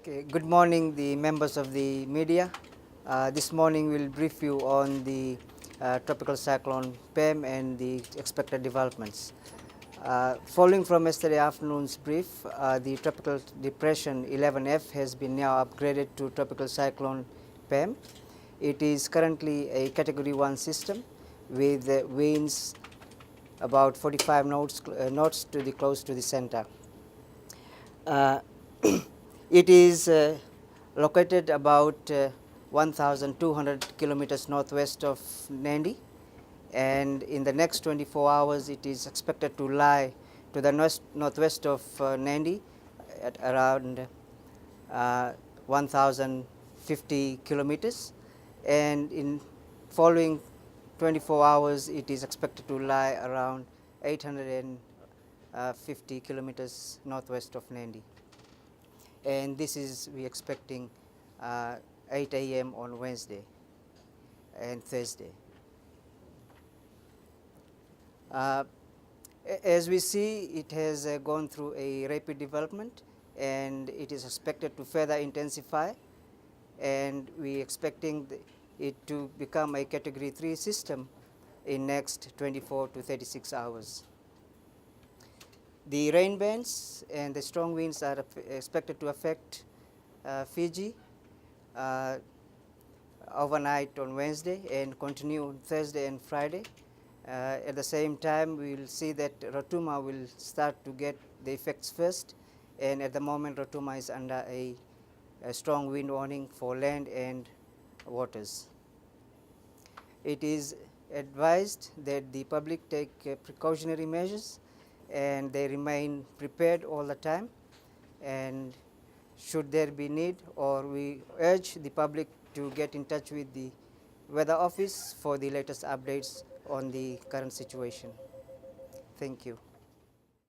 Okay, good morning, the members of the media. This morning we'll brief you on the Tropical Cyclone Pam and the expected developments. Following from yesterday afternoon's brief, the Tropical Depression 11F has been now upgraded to Tropical Cyclone Pam. It is currently a Category 1 system with winds about 45 knots to the close to the center. It is located about 1,200 kilometers northwest of Nandi, and in the next 24 hours it is expected to lie to the northwest of Nandi at around 1,050 kilometers, and in following 24 hours it is expected to lie around 850 kilometers northwest of Nandi. And this is we expecting 8 a.m. on Wednesday and Thursday. As we see, it has gone through a rapid development, and it is expected to further intensify, and we expecting it to become a Category 3 system in next 24 to 36 hours. The rain bands and the strong winds are expected to affect Fiji overnight on Wednesday and continue on Thursday and Friday. At the same time, we will see that Rotuma will start to get the effects first, and at the moment Rotuma is under a strong wind warning for land and waters. It is advised that the public take precautionary measures and they remain prepared all the time, and should there be need, or we urge the public to get in touch with the weather office for the latest updates on the current situation. Thank you.